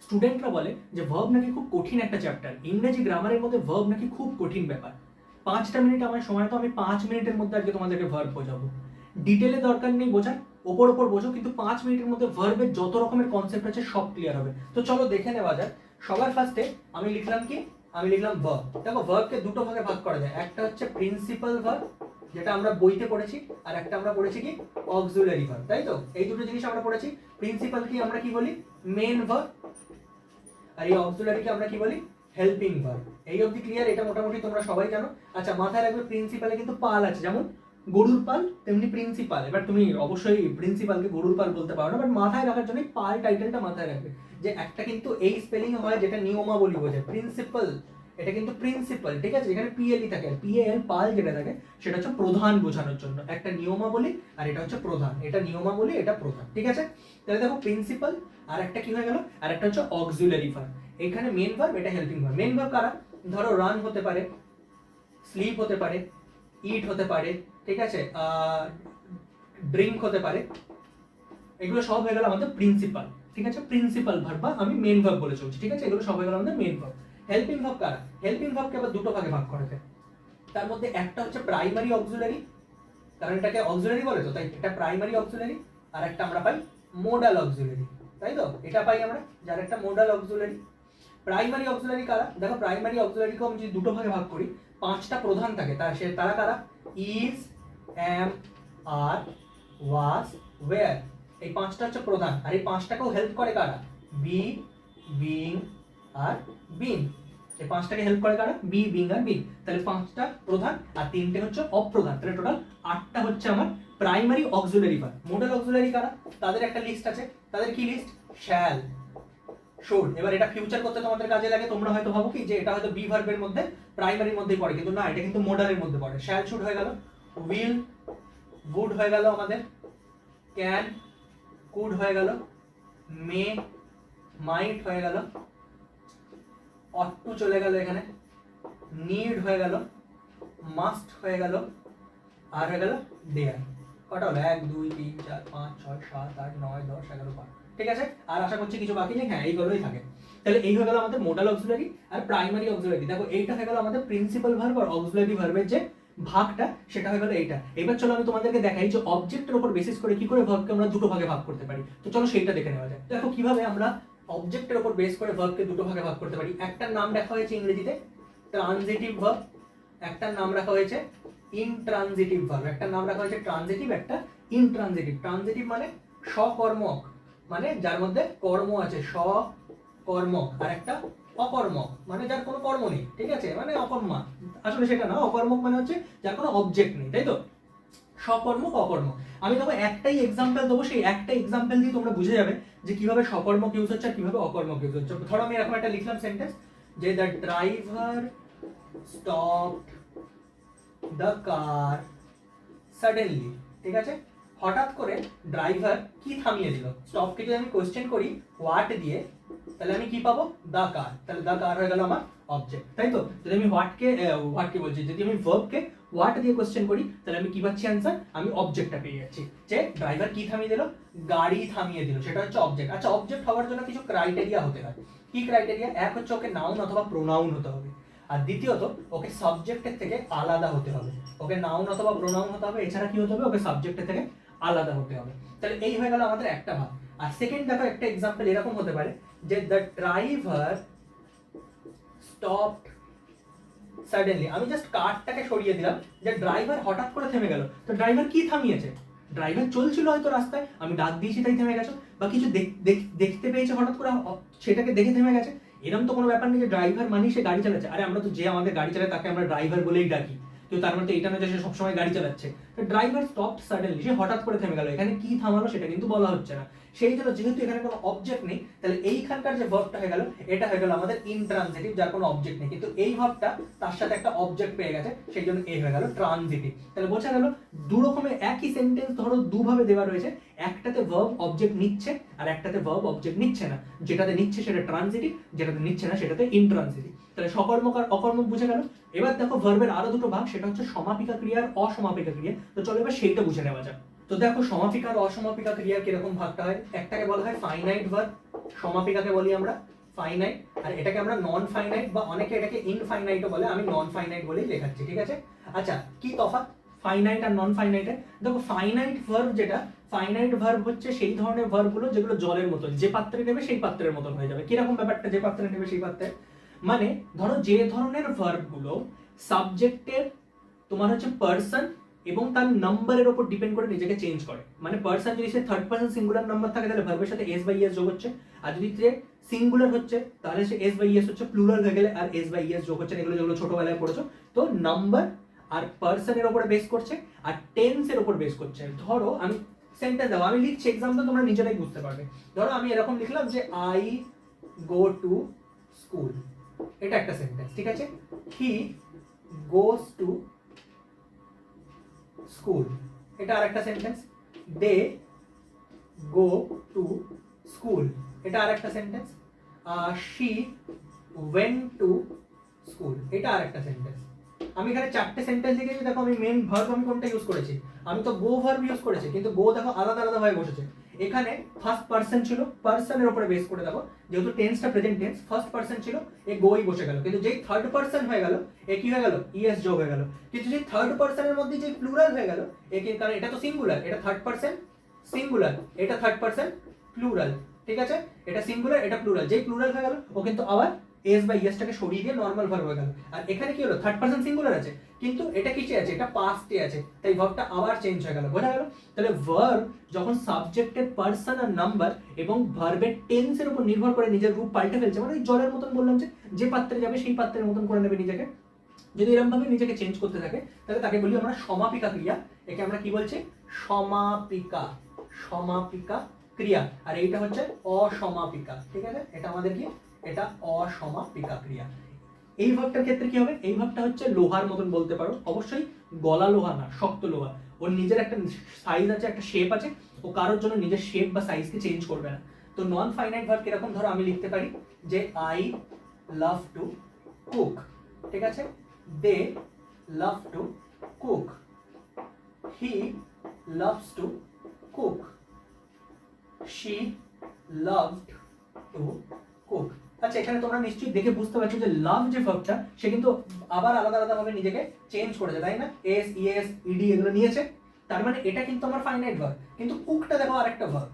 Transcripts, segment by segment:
স্টুডেন্টরা বলে যে ভার্ব নাকি খুব কঠিন একটা চ্যাপ্টার, ইংরেজি গ্রামারের মধ্যে ভার্ব নাকি খুব কঠিন ব্যাপার। 5টা মিনিট আমার সময়, তো আমি 5 মিনিটের মধ্যে আজকে তোমাদেরকে ভার্ব বোঝাবো। ডিটেলে দরকার নেই বোঝার, ওপর ওপর বোঝো, কিন্তু 5 মিনিটের মধ্যে ভার্বের যত রকমের কনসেপ্ট আছে সব ক্লিয়ার হবে। তো চলো দেখে নেওয়া যাক। সবার ফার্স্টে আমি লিখলাম কি, আমি লিখলাম ভার্ব। দেখো ভার্বকে দুটো ভাগে ভাগ করা যায়, একটা হচ্ছে প্রিন্সিপাল ভার্ব যেটা আমরা বইতে পড়েছি, আর একটা আমরা পড়েছি কি অক্সিলারি ভার্ব, তাই তো? এই দুটো জিনিস আমরা পড়েছি। প্রিন্সিপাল কি আমরা কি বলি, মেন ভার্ব, আর এই অক্সিলারিকে আমরা কি বলি, হেল্পিং ভার্ব। এই অবধি ক্লিয়ার? এটা মোটামুটি তোমরা সবাই জানো। আচ্ছা, মাথায় রাখবে প্রিন্সিপালে কিন্তু পাল আছে, যেমন গরুর পাল তেমনি প্রিন্সিপাল। এবার তুমি অবশ্যই প্রিন্সিপালকে গরুর পাল বলতে পারো না, বাট মাথায় রাখার জন্য পাল টাইটেলটা মাথায় রাখবে, যে একটা কিন্তু এই স্পেলিং হয় যেটা নিয়মাবলী বোঝায়। প্রিন্সিপাল এটা কিন্তু প্রিন্সিপাল, ঠিক আছে? যেখানে পিএলই থাকে, আর পিএল পাল যেটা থাকে সেটা হচ্ছে প্রধান বোঝানোর জন্য। একটা নিয়মাবলী আর এটা হচ্ছে প্রধান, এটা নিয়মাবলী এটা প্রধান, ঠিক আছে? তাহলে দেখো প্রিন্সিপাল, আর একটা কি হয়ে গেল, আর একটা হচ্ছে অক্সিলারি ভার্ব। এখানে মেন ভার্ব, এটা হেল্পিং ভার্ব। মেন ভার্ব কারা? ধরো রান হতে পারে, স্লিপ হতে পারে, ইট হতে পারে, ঠিক আছে, ড্রিঙ্ক হতে পারে, এগুলো সব হয়ে গেল আমাদের প্রিন্সিপাল, ঠিক আছে? প্রিন্সিপাল ভার্ব বা আমি মেন ভার্ব বলে চলছি, ঠিক আছে? এগুলো সব হয়ে গেল আমাদের মেন ভার্ব। হেল্পিং ভার্ব কারা? হেল্পিং ভার্বকে আবার দুটো ভাগে ভাগ করা যায়। তার মধ্যে একটা হচ্ছে প্রাইমারি অক্সিলারি, কারণ এটাকে অক্সিলারি বলে, তো তাই এটা প্রাইমারি অক্সিলারি। আর একটা আমরা পাই মোডাল অক্সিলারি, তাই তো? এটা পাই আমরা, যার একটা মোডাল অক্সিলারি। প্রাইমারি অক্সিলারি কারা? দেখো প্রাইমারি অক্সিলারিকে আমি যদি দুটো ভাগে ভাগ করি, 5টা প্রধান থাকে, তারা কারা? Is, am, are, was, were. এই 5টা হচ্ছে প্রধান, আর এই 5টাকেও হেল্প করে কারা? বি, বিং, আর বিন। এই 5টাকে হেল্প করে কারা? বি, বিং আর বিন। তাহলে 5টা প্রধান আর 3টে হচ্ছে অপ্রধান, তাহলে টোটাল 8টা হচ্ছে আমার primary auxiliary verb. Modal auxiliary কারা? তাদের একটা লিস্ট আছে। তাদের কি লিস্ট? Shall, should. এবার এটা ফিউচার করতে তোমাদের কাজে লাগে। তোমরা হয়তো ভাবো কি যে এটা হয়তো বি ভার্বের মধ্যে, প্রাইমারির মধ্যেই পড়ে, কিন্তু না, এটা কিন্তু মোডালের মধ্যে পড়ে। শ্যাল, শুড হয়ে গেল, উইল, উড হয়ে গেল আমাদের, ক্যান, কুড হয়ে গেল, মে, মাইট হয়ে গেল, অট টু চলে গেল এখানে, নিড হয়ে গেল, মাস্ট হয়ে গেল, আর হয়ে গেল ডেয়ার। কটা হলো? 1 2 3 4 5 6 7 8 9 10 11 12, ঠিক আছে? আর আশা করছি কিছু বাকি নেই। হ্যাঁ, এইগুলোই থাকে। তাহলে এই হয়ে গেল আমাদের মোডাল অক্সিলারি আর প্রাইমারি অক্সিলারি। দেখো এইটা হয়ে গেল আমাদের প্রিন্সিপাল ভার্ব আর অক্সিলারি ভার্বের যে ভাগটা, সেটা হয়ে গেল এইটা। এবার চলো আমি তোমাদেরকে দেখাই যে অবজেক্টের উপর বেসিস করে কি করে ভার্বকে আমরা দুটো ভাগে ভাগ করতে পারি। তো চলো সেইটা দেখে নেওয়া যায়। দেখো কিভাবে আমরা অবজেক্টের উপর বেস করে ভার্বকে দুটো ভাগে ভাগ করতে পারি। একটার নাম রাখা হয়েছে ইংরেজিতে ট্রানজিটিভ ভার্ব, একটার নাম রাখা হয়েছে ইনট্রানজিটিভ ভার্ব। একটা নাম রাখা হয়েছে ট্রানজিটিভ, একটা ইনট্রানজিটিভ। ট্রানজিটিভ মানে সকর্মক, মানে যার মধ্যে কর্ম আছে, সকর্মক। আর একটা অকর্মক মানে যার কোনো কর্ম নেই, ঠিক আছে, মানে অকর্মা। আসলে সেটা না, অকর্মক মানে হচ্ছে যার কোনো অবজেক্ট নেই, তাই তো? সকর্মক, অকর্মক। আমি তোমাকে একটাই এক্সাম্পল দেবো, সেই একটা এক্সাম্পল দিয়ে তোমরা বুঝে যাবে যে কিভাবে সকর্মক ইউজ হচ্ছে আর কিভাবে অকর্মক ইউজ হচ্ছে। ধরো আমি এরকম একটা লিখলাম সেন্টেন্স, যে the driver stopped the car suddenly, ঠিক আছে? হঠাৎ করে ড্রাইভার কি থামিয়ে দিল। স্টপকে যদি আমি কোশ্চেন করি হোয়াট দিয়ে, তাহলে আমি কি পাবো? দা কার। তাহলে দা কার হয়ে গেল আমার অবজেক্ট, তাই তো? যদি আমি হোয়াটকে বলছি, যদি আমি ভার্বকে হোয়াট দিয়ে কোশ্চেন করি, তাহলে আমি কি পাচ্ছি অ্যান্সার? আমি অবজেক্টটা পেয়ে যাচ্ছি, যে ড্রাইভার কি থামিয়ে দিল? গাড়ি থামিয়ে দিল, সেটা হচ্ছে অবজেক্ট। আচ্ছা, অবজেক্ট হওয়ার জন্য কিছু ক্রাইটেরিয়া হতে হয়। কি ক্রাইটেরিয়া? এক হচ্ছে ওকে নাউন অথবা প্রোনাউন হতে হবে, আর দ্বিতীয়ত ওকে সাবজেক্টের থেকে আলাদা হতে হবে। ওকে নাউন অথবা প্রোনাউন হতে হবে, এছাড়া কি হতে হবে? ওকে সাবজেক্টের থেকে আলাদা হতে হবে। তাহলে এই হয়ে গেল আমাদের একটা ভাগ। আর সেকেন্ড দেখো, একটা এক্সাম্পল এরকম হতে পারে যে দ্য ড্রাইভার স্টপড সাডেনলি। আমি জাস্ট কারটাকে সরিয়ে দিলাম, যে ড্রাইভার হঠাৎ করে থেমে গেল। তো ড্রাইভার কি থামিয়েছে? ড্রাইভার চলছিল হয়তো রাস্তায়, আমি ডাক দিয়েছি তাই থেমে গেছে, বা কিছু দেখতে পেয়েছে হঠাৎ করে, সেটাকে দেখে থেমে গেছে। এরকম তো কোনো ব্যাপার নেই যে ড্রাইভার মানেই সে গাড়ি চালাচ্ছে। আরে আমরা তো যে আমাদের গাড়ি চালায় তাকে আমরা ড্রাইভার বলেই ডাকি, তো তার মানে তো এটা না যে সে সবসময় গাড়ি চালাচ্ছে। ড্রাইভার স্টপড সাডেনলি, সে হঠাৎ করে থেমে গেল। এখানে কি থামালো সেটা কিন্তু বলা হচ্ছে না। সেই জন্য যেহেতু এখানে কোনো অবজেক্ট নেই, তাহলে এইখানকার যে ভার্বটা হয়ে গেল, এটা হয়ে গেল আমাদের ইনট্রানজিটিভ, যার কোনো অবজেক্ট নেই, কিন্তু এই ভার্বটা তার সাথে একটা অবজেক্ট পেয়ে গেছে, সেই জন্য এই হয়ে গেল ট্রানজিটিভ। তাহলে বোঝা গেল দু রকমের একই সেন্টেন্স ধরো দুভাবে দেওয়া রয়েছে, একটাতে ভার্ব অবজেক্ট নিচ্ছে আর একটাতে ভার্ব অবজেক্ট নিচ্ছে না। যেটাতে নিচ্ছে সেটা ট্রানজিটিভ, যেটাতে নিচ্ছে না সেটাতে ইনট্রানজিটিভ। তাহলে সকর্মক আর অকর্মক বুঝে গেল। এবার দেখো ভার্বের আরো দুটো ভাগ, সেটা হচ্ছে সমাপিকা ক্রিয়া আর অসমাপিকা ক্রিয়া। তো চলো এবার সেইটা বুঝে নেওয়া যাক। তো দেখো সমাপিকা আর অসমাপিকা ক্রিয়া কিরকম ভাগটা হয়। একটাকে বলা হয় ফাইনাইট ভার্ব, সমাপিকাকে বলি আমরা ফাইনাইট, আর এটাকে আমরা নন ফাইনাইট বা অনেকে এটাকে ইনফাইনাইটও বলে, আমি নন ফাইনাইট বলেই লেখাচ্ছি, ঠিক আছে। আচ্ছা, কি তফাৎ ফাইনাইট আর নন ফাইনাইটে? দেখো ফাইনাইট ভার্ব যেটা, ফাইনাইট ভার্ব হচ্ছে সেই ধরনের ভার্বগুলো যেগুলো জলের মতন, যে পাত্রে নেবে সেই পাত্রের মতন হয়ে যাবে। কিরকম ব্যাপারটা, যে পাত্রে নেবে সেই পাত্রে? মানে ধরো যে ধরনের ভার্বগুলো সাবজেক্টের তোমার হচ্ছে পার্সন এবং তার নাম্বারের উপর ডিপেন্ড করে নিজেকে চেঞ্জ করে। মানে পার্সন যদি সে থার্ড পার্সন সিঙ্গুলার নাম্বার থাকে তাহলে ভার্বের সাথে এস বাই এস যোগ হচ্ছে, আর যদি সে সিঙ্গুলার হচ্ছে তাহলে সে এস বাই এস হচ্ছে, প্লুরাল হয়ে গেলে আর এস বাই এস যোগ হচ্ছে। এগুলো যেগুলো ছোটবেলায় পড়েছো। তো নাম্বার আর পার্সনের উপরে বেস করছে আর টেন্সের উপর বেস করছে। ধরো আমি সেন্টেন্স দাও, আমি লিখছি এক্সাম্পল, তোমরা নিজেরাই বুঝতে পারবে। ধরো আমি এরকম লিখলাম যে আই গো টু স্কুল, এটা একটা সেন্টেন্স, ঠিক আছে। হি গোস টু স্কুল, এটা আরেকটা sentence. They go to school, এটা আরেকটা sentence. She went to school, এটা আরেকটা সেন্টেন্স। আমি এখানে চারটে সেন্টেন্স লিখেছি। দেখো আমি মেন ভার্ব আমি কোনটা ইউজ করেছি, আমি তো গো ভার্ব ইউজ করেছি, কিন্তু গো দেখো আলাদা আলাদা ভাবে বসেছে। এখানে ফার্স্ট পার্সন ছিল, পার্সনের উপরে বেস করে দেখো, যেহেতু টেন্সটা প্রেজেন্ট টেন্স, ফার্স্ট পার্সন ছিল, এ গোই বসে গেল। কিন্তু যেই থার্ড পার্সন হয়ে গেল, এ কি হয়ে গেল, ইএস যোগ হয়ে গেল। কিন্তু যেই থার্ড পার্সনের মধ্যে যে প্লুরাল হয়ে গেল, এ কিন্তু, কারণ এটা তো সিঙ্গুলার, এটা থার্ড পার্সন সিঙ্গুলার, এটা থার্ড পার্সন প্লুরাল, ঠিক আছে। এটা সিঙ্গুলার, এটা প্লুরাল, যেই প্লুরাল হয়ে গেল ও কিন্তু আবার এস বাই এসটাকে সরিয়ে দিয়ে নর্মাল ভার্ব হয়ে গেল। আর এখানে কি হলো, থার্ড পার্সন সিঙ্গুলার আছে কিন্তু এটা কিসে আছে, এটা পাস্টে আছে, তাই ভার্বটা আবার চেঞ্জ হয়ে গেল। বোঝা গেল? তাহলে ভার্ব যখন সাবজেক্টের পার্সন আর নাম্বার এবং ভার্বের টেন্সের উপর নির্ভর করে নিজের রূপ পাল্টে ফেলছে, মানে জলের মতন বললাম যে পাত্রে যাবে সেই পাত্রের মতন করে নেবে নিজেকে। যদি এরকম ভাবে নিজেকে চেঞ্জ করতে থাকে তাহলে তাকে বলি আমরা সমাপিকা ক্রিয়া। একে আমরা কি বলছি, সমাপিকা, সমাপিকা ক্রিয়া। আর এইটা হচ্ছে অসমাপিকা, ঠিক আছে। এটা আমাদের কি, এটা অসমাপিকা ক্রিয়া। এই ভাবটার ক্ষেত্রে কি হবে, এই ভাবটা হচ্ছে লোহার মতন বলতে পারো, অবশ্যই গলা লোহা না, শক্ত লোহা। ওর নিজের একটা সাইজ আছে, একটা শেপ আছে, ও কারোর জন্য নিজের শেপ বা সাইজকে চেঞ্জ করবে না। তো নন ফাইনাইট ভার্ব কিরকম, ধরো আমি লিখতে পারি যে আই লাভ টু কুক, ঠিক আছে। They love to cook, he loves to cook, she loved to cook. আচ্ছা, এখানে তোমরা নিশ্চয়ই দেখে বুঝতে পারছো যে লাভ যে ভার্বটা সে কিন্তু আবার আলাদা আলাদা ভাবে নিজেকে চেঞ্জ করেছে, তাই না? এস, ইএস, ইডি এগুলো নিয়েছে, তার মানে এটা কিন্তু আমার ফাইনাইট ভার্ব। কিন্তু কুকটা দেখো আরেকটা ভার্ব,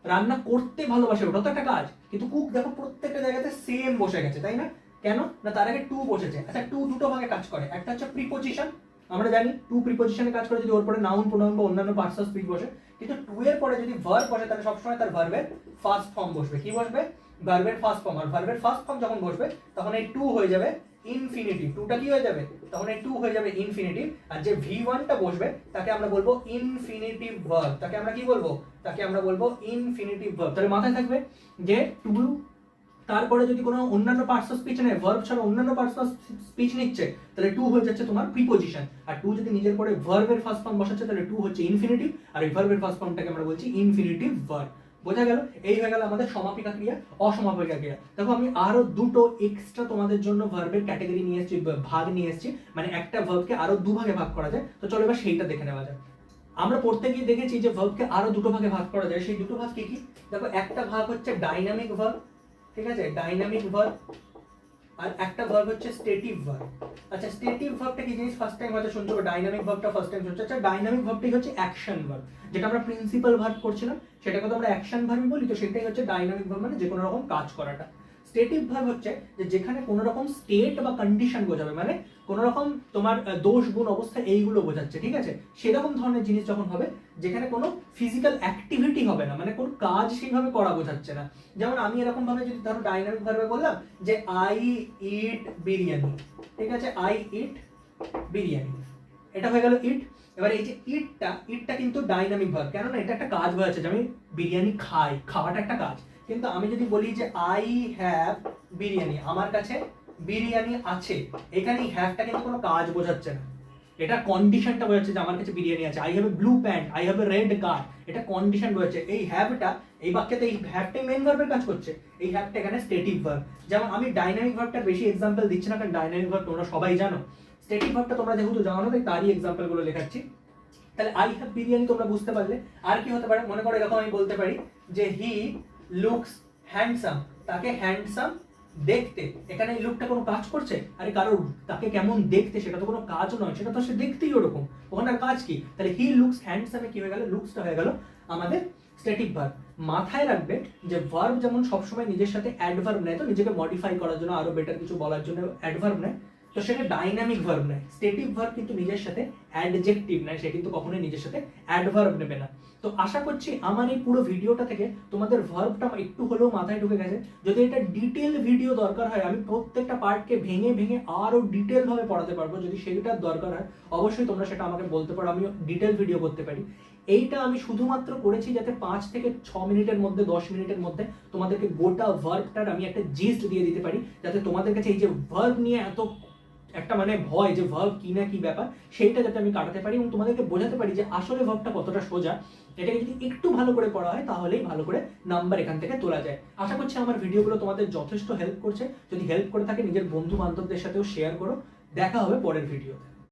রান্না করতে ভালোবাসে, ওটা তো একটা কাজ। কিন্তু কুক দেখো প্রত্যেকটা জায়গাতে সেম বসে গেছে, তাই না? কেন না, তার আগে টু বসেছে। আচ্ছা, টু দুটো ভাগে কাজ করে, একটা হচ্ছে প্রিপোজিশন, আমরা জানি টু প্রিপোজিশনে কাজ করে যদি ওর পরে নাউন, প্রোনাউন বা অন্যান্য পার্টস অফ স্পিচ বসে। কিন্তু টু এর পরে যদি ভার্ব বসে তাহলে সবসময় তার ভার্বের ফার্স্ট ফর্ম বসবে। কি বসবে, ভার্বের ফার্স্ট ফর্ম। আর ভার্বের ফার্স্ট ফর্ম যখন বসবে তখন এই টু হয়ে যাবে ইনফিনিটিভ। টুটা কি হয়ে যাবে, তখন এই টু হয়ে যাবে ইনফিনিটিভ। আর যে V1টা বসবে তাকে আমরা বলবো ইনফিনিটিভ ভার্ব। তাকে আমরা কি বলবো, তাকে আমরা বলবো ইনফিনিটিভ ভার্ব। তাহলে মাথায় থাকবে যে টু, তারপরে যদি কোনো অন্যান্য পার্টস অফ স্পিচ নেয়, ভার্ব ছাড়া অন্যান্য পার্টস অফ স্পিচ নিচ্ছে, তাহলে টু হয়ে যাচ্ছে তোমার প্রিপোজিশন। আর টু যদি নিজের পরে ভার্বের ফার্স্ট ফর্ম বসাচ্ছে তাহলে টু হচ্ছে ইনফিনিটিভ, আর এই ভার্বের ফার্স্ট ফর্মটাকে আমরা বলছি ইনফিনিটিভ ভার্ব। বোঝা গেল? এই হয়ে গেল আমাদের সমাপিকা ক্রিয়া, অসমাপিকা ক্রিয়া। দেখো আমি আরো দুটো এক্সট্রা তোমাদের জন্য ভার্বের ক্যাটাগরি নিয়ে এসেছি, ভাগ নিয়ে এসেছি, মানে একটা ভার্বকে আরো দু ভাগে ভাগ করা যায়। তো চলো এবার সেইটা দেখে নেওয়া যায়। আমরা পড়তে গিয়ে দেখেছি যে ভার্বকে আরো দুটো ভাগে ভাগ করা যায়। সেই দুটো ভাগ কি কি? দেখো, একটা ভাগ হচ্ছে ডাইনামিক ভার্ব, ঠিক আছে, ডাইনামিক ভার্ব। আর একটা ভার্ব হচ্ছে স্টেটিভ ভার্ব। আচ্ছা, স্টেটিভ ভার্বটা কি জিনিস ফার্স্ট টাইম হয়তো শুনছো, ডাইনামিক ভার্বটা ফার্স্ট টাইম শুনছো। আচ্ছা, ডাইনামিক ভার্বটাই হচ্ছে অ্যাকশন ভার্ব, যেটা আমরা প্রিন্সিপাল ভার্ব করছিলাম সেটাকে তো আমরা অ্যাকশন ভার্ব বলি। তো সেটাই হচ্ছে ডাইনামিক ভার্ব, মানে যে কোনো রকম কাজ করাটা। স্টেটিভ ভার্ব হচ্ছে যে যেখানে কোনো রকম স্টেট বা কন্ডিশন বোঝাবে, মানে কোনো রকম তোমার দোষ, গুণ, অবস্থা এইগুলো বোঝাচ্ছে, ঠিক আছে। সেরকম ধরনের জিনিস যখন হবে যেখানে কোনো ফিজিক্যাল অ্যাক্টিভিটি হবে না, মানে কোনো কাজ সেইভাবে করা বোঝাচ্ছে না। যেমন আমি এরকম ভাবে যদি ধরো ডাইনামিক ভার্বে বললাম যে আই ইট বিরিয়ানি, ঠিক আছে, আই ইট বিরিয়ানি, এটা হয়ে গেল ইট। এবার এই যে ইটটা কিন্তু ডাইনামিক ভার্ব, কেননা এটা একটা কাজ বোঝাচ্ছে যে আমি বিরিয়ানি খাই, খাওয়াটা একটা কাজ। কিন্তু আমি যদি বলি যে আই হ্যাভ বিরিয়ানি, আমার কাছে বিরিয়ানি আছে, এখানে হ্যাভটা কিন্তু কোনো কাজ বোঝাচ্ছে না, এটা কন্ডিশনটা বোঝাচ্ছে যে আমার কাছে বিরিয়ানি আছে। I have a blue pant, I have a red কার, এটা কন্ডিশন বোঝাচ্ছে। এই হ্যাভটা এই বাক্যতে, এই হ্যাভটাই মেইন ভার্বের কাজ করছে, এই হ্যাভটা এখানে স্টেটিভ ভার্ব। যেমন আমি ডাইনামিক ভার্বটার বেশি এক্সাম্পল দিচ্ছি না, কারণ ডাইনামিক ভার্ব তোমরা সবাই জানো। স্টেটিভ ভার্বটা তোমরা যেহেতু জানো তাই তারই এক্সাম্পল গুলো লেখাচ্ছি। তাহলে আই হ্যাভ বিরিয়ানি তোমরা বুঝতে পারলে। আর কি হতে পারে, মনে করো এরকম আমি বলতে পারি যে হি লুকস হ্যান্ডসাম, তাকে হ্যান্ডসাম দেখতে, এখানে এই লোকটা কোনো কাজ করছে? আরে কারোর তাকে কেমন দেখতে সেটা তো কোনো কাজ নয়, সেটা তো সে দেখতেই ওরকম, ওখানে আর কাজ কি? তাহলে হি লুকস হ্যান্ডসামে কি হয়ে গেল? লুকসটা হয়ে গেল আমাদের স্ট্যাটিক ভার্ব। মাথায় রাখবে যে ভার্ব যেমন সবসময় নিজের সাথে অ্যাডভার্ব নেয়, তো নিজেকে মডিফাই করার জন্য আরো বেটার কিছু বলার জন্য অ্যাডভার্ব নেয়, তো সেটা ডাইনামিক ভার্ব নেয়। স্ট্যাটিক ভার্ব কিন্তু নিজের সাথে অ্যাডজেক্টিভ নেয়, সে কিন্তু কখনোই নিজের সাথে অ্যাডভার্ব নেবে না। তো আশা করছি আমার এই পুরো ভিডিওটা থেকে তোমাদের ভার্বটা একটু হলেও মাথায় ঢুকে গেছে। যদি এটা ডিটেল ভিডিও দরকার হয়, আমি প্রত্যেকটা পার্টকে ভেঙে ভেঙে আরো ডিটেল ভাবে পড়াতে পারবো। যদি সেটার দরকার হয় অবশ্যই তোমরা সেটা আমাকে বলতে পারো, আমি ডিটেল ভিডিও করতে পারি। এইটা আমি শুধুমাত্র করেছি যাতে 5 থেকে 6 মিনিটের মধ্যে, 10 মিনিটের মধ্যে তোমাদেরকে গোটা ভার্বটার আমি একটা জিস্ট দিয়ে দিতে পারি, যাতে তোমাদের কাছে এই যে ভার্ব নিয়ে এত একটা মানে ভয় যে ভার্ব কি না কি ব্যাপার, সেইটা যাতে আমি কাটাতে পারি এবং তোমাদেরকে বোঝাতে পারি যে আসলে ভার্বটা কতটা সোজা। এটাকে যদি একটু ভালো করে পড়া হয় তাহলেই ভালো করে নাম্বার এখান থেকে তোলা যায়। আশা করছি আমার ভিডিওগুলো তোমাদের যথেষ্ট হেল্প করছে। যদি হেল্প করে থাকে নিজের বন্ধু বান্ধবদের সাথেও শেয়ার করো। দেখা হবে পরের ভিডিওতে।